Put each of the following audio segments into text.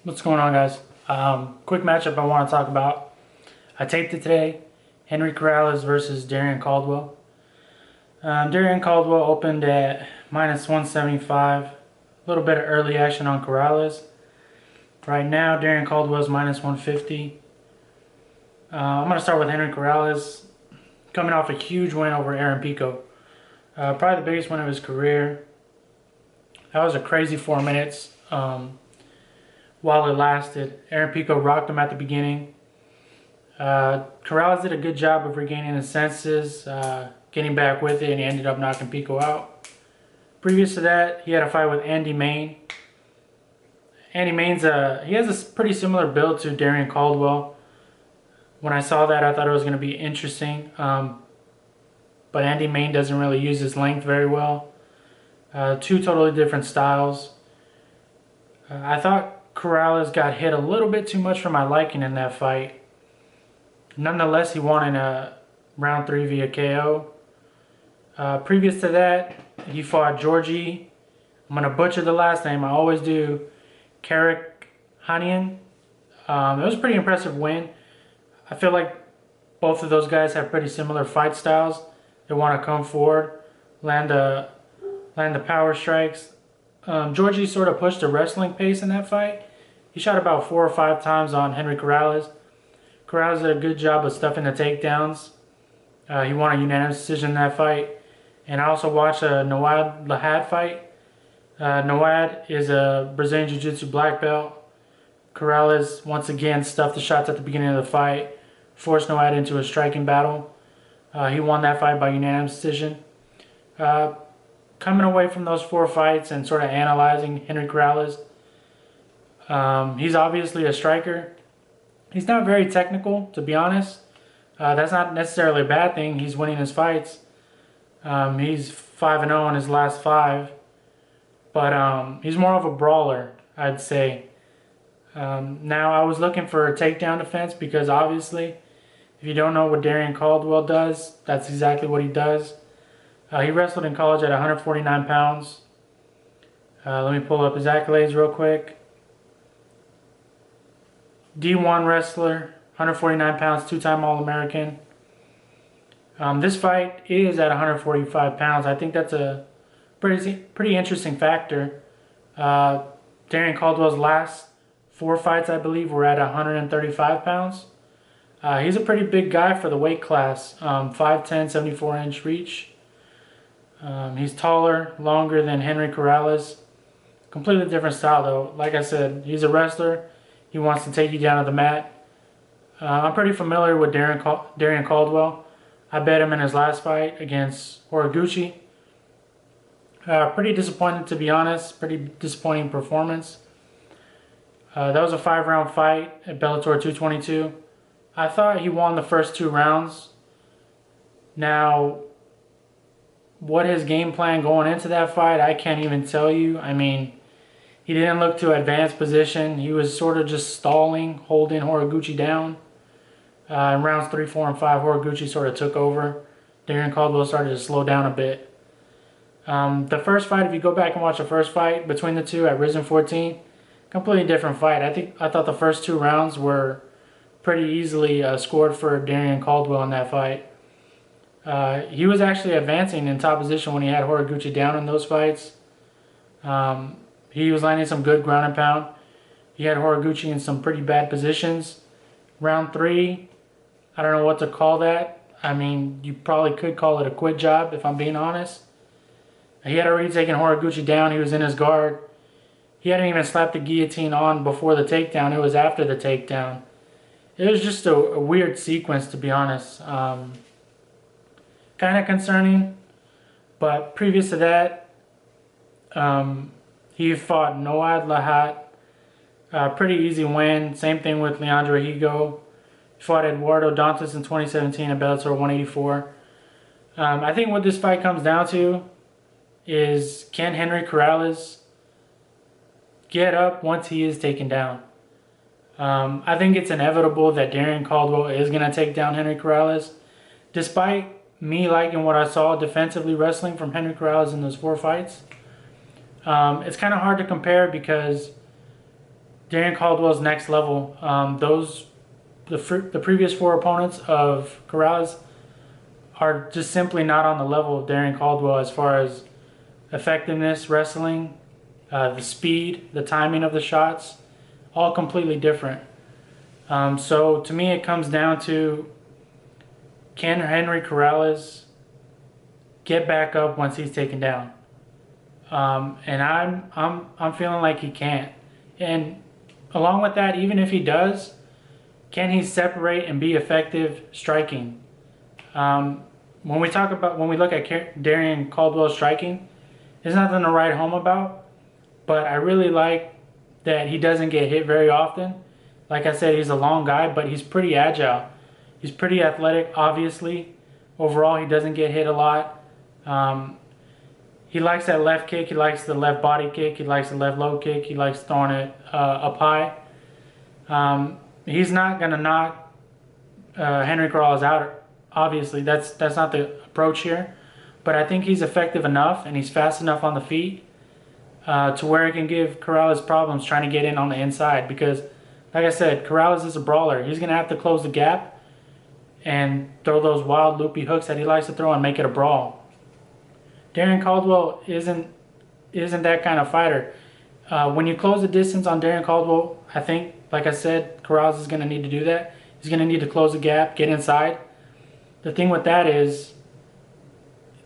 What's going on, guys? Quick matchup I want to talk about. I taped it today. Henry Corrales versus Darrion Caldwell. Darrion Caldwell opened at -175. A little bit of early action on Corrales. Right now, Darrion Caldwell's -150. I'm going to start with Henry Corrales, coming off a huge win over Aaron Pico. Probably the biggest win of his career. That was a crazy 4 minutes. While it lasted, Aaron Pico rocked him at the beginning. Corrales did a good job of regaining his senses, getting back with it, and he ended up knocking Pico out. Previous to that, he had a fight with Andy Main. Andy Main's he has a pretty similar build to Darrion Caldwell. When I saw that, I thought it was going to be interesting, but Andy Main doesn't really use his length very well. Two totally different styles. I thought Corrales got hit a little bit too much for my liking in that fight. Nonetheless, he won in a round 3 via KO. Previous to that, he fought Georgie. I'm going to butcher the last name, I always do. It was a pretty impressive win. I feel like both of those guys have pretty similar fight styles. They want to come forward, land the power strikes. Georgie sort of pushed the wrestling pace in that fight. He shot about 4 or 5 times on Henry Corrales. Corrales did a good job of stuffing the takedowns. He won a unanimous decision in that fight. And I also watched a Nawad Lahad fight. Nawad is a Brazilian Jiu-Jitsu black belt. Corrales once again stuffed the shots at the beginning of the fight, forced Nawad into a striking battle. He won that fight by unanimous decision. Coming away from those 4 fights and sort of analyzing Henry Corrales, he's obviously a striker. He's not very technical, to be honest. That's not necessarily a bad thing. He's winning his fights. He's 5-0 in his last 5. But he's more of a brawler, I'd say. Now, I was looking for a takedown defense because obviously, if you don't know what Darrion Caldwell does, that's exactly what he does. He wrestled in college at 149 pounds. Let me pull up his accolades real quick. D1 wrestler, 149 pounds, 2-time All-American. This fight is at 145 pounds. I think that's a pretty interesting factor. Darrion Caldwell's last 4 fights, I believe, were at 135 pounds. He's a pretty big guy for the weight class. 5'10", 74-inch reach. He's taller, longer than Henry Corrales. Completely different style, though. Like I said, he's a wrestler. He wants to take you down to the mat. I'm pretty familiar with Darrion Caldwell. I bet him in his last fight against Horiguchi. Pretty disappointed, to be honest. Pretty disappointing performance. That was a 5-round fight at Bellator 222. I thought he won the first 2 rounds. Now, what his game plan going into that fight, I can't even tell you. I mean, he didn't look to advance position. He was sort of just stalling, holding Horiguchi down. In rounds 3, 4, and 5, Horiguchi sort of took over. Darrion Caldwell started to slow down a bit. The first fight, if you go back and watch the first fight between the two at Risen 14, completely different fight. I thought the first 2 rounds were pretty easily scored for Darrion Caldwell in that fight. He was actually advancing in top position when he had Horiguchi down in those fights. He was landing some good ground and pound. He had Horiguchi in some pretty bad positions. Round 3, I don't know what to call that. I mean, you probably could call it a quit job, if I'm being honest. He had already taken Horiguchi down. He was in his guard. He hadn't even slapped the guillotine on before the takedown. It was after the takedown. It was just a weird sequence, to be honest. Kind of concerning. But previous to that, he fought Nawad Lahat. Pretty easy win. Same thing with Leandro Higo. He fought Eduardo Dantas in 2017 at Bellator 184. I think what this fight comes down to is, can Henry Corrales get up once he is taken down? I think it's inevitable that Darrion Caldwell is going to take down Henry Corrales. Despite me liking what I saw defensively wrestling from Henry Corrales in those 4 fights, it's kind of hard to compare because Darrion Caldwell's next level. The previous 4 opponents of Corrales are just simply not on the level of Darrion Caldwell as far as effectiveness, wrestling, the speed, the timing of the shots, all completely different. So to me, it comes down to, can Henry Corrales get back up once he's taken down? And I'm feeling like he can't. And along with that, even if he does, can he separate and be effective striking? When we look at Darrion Caldwell striking, there's nothing to write home about. But I really like that he doesn't get hit very often. Like I said, he's a long guy, but he's pretty agile. He's pretty athletic, obviously. Overall, he doesn't get hit a lot. He likes that left kick. He likes the left body kick. He likes the left low kick. He likes throwing it up high. He's not going to knock Henry Corrales out. Obviously, that's not the approach here. But I think he's effective enough and he's fast enough on the feet to where he can give Corrales problems trying to get in on the inside. Because, like I said, Corrales is a brawler. He's going to have to close the gap and throw those wild loopy hooks that he likes to throw and make it a brawl. Darrion Caldwell isn't that kind of fighter. When you close the distance on Darrion Caldwell, I think, like I said, Corrales is going to need to do that. He's going to need to close the gap, get inside. The thing with that is,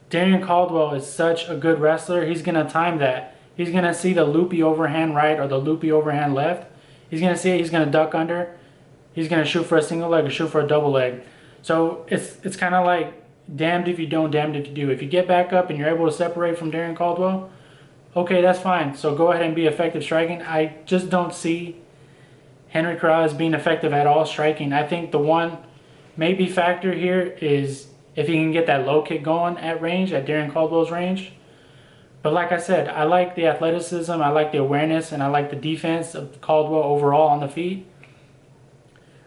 Darrion Caldwell is such a good wrestler. He's going to time that. He's going to see the loopy overhand right or the loopy overhand left. He's going to see it. He's going to duck under. He's going to shoot for a single leg or shoot for a double leg. So it's kind of like damned if you don't, damned if you do. If you get back up and you're able to separate from Darrion Caldwell, okay, that's fine. So go ahead and be effective striking. I just don't see Henry Corrales being effective at all striking. I think the one maybe factor here is if he can get that low kick going at range, at Darrion Caldwell's range. But like I said, I like the athleticism, I like the awareness, and I like the defense of Caldwell overall on the feet.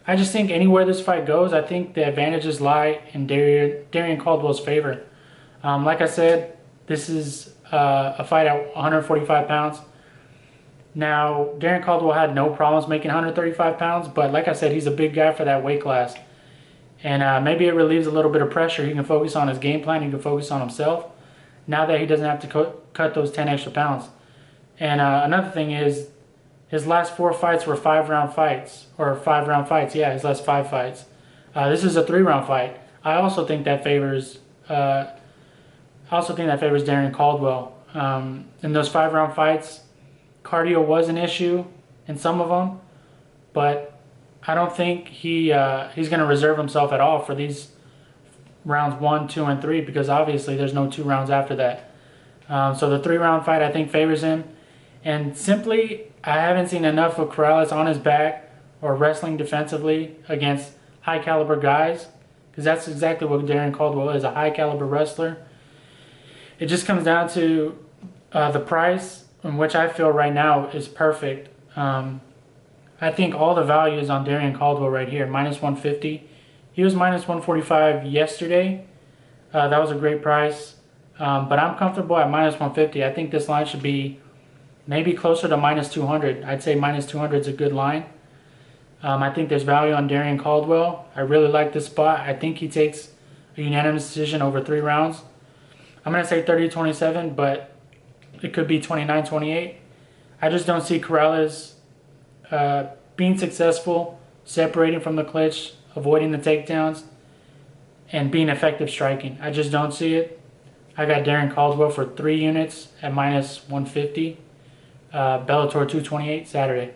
I just think anywhere this fight goes, I think the advantages lie in Darrion Caldwell's favor. Like I said, this is a fight at 145 pounds. Now, Darrion Caldwell had no problems making 135 pounds, but like I said, he's a big guy for that weight class. And maybe it relieves a little bit of pressure. He can focus on his game plan. He can focus on himself now that he doesn't have to cut those 10 extra pounds. And another thing is, his last 4 fights were 5-round fights. Or 5-round fights, yeah, his last 5 fights. This is a 3-round fight. I also think that favors Darrion Caldwell. In those 5-round fights, cardio was an issue in some of them, but I don't think he's going to reserve himself at all for these rounds 1, 2, and 3, because obviously there's no 2 rounds after that. So the 3-round fight I think favors him. And simply, I haven't seen enough of Corrales on his back or wrestling defensively against high caliber guys, because that's exactly what Darrion Caldwell is, a high caliber wrestler. It just comes down to the price, in which I feel right now is perfect. I think all the value is on Darrion Caldwell right here, minus 150. He was minus 145 yesterday. That was a great price. But I'm comfortable at minus 150. I think this line should be maybe closer to minus 200. I'd say minus 200 is a good line. I think there's value on Darrion Caldwell. I really like this spot. I think he takes a unanimous decision over 3 rounds. I'm going to say 30-27, but it could be 29-28. I just don't see Corrales being successful, separating from the clinch, avoiding the takedowns, and being effective striking. I just don't see it. I got Darrion Caldwell for 3 units at minus 150. Bellator 228 Saturday.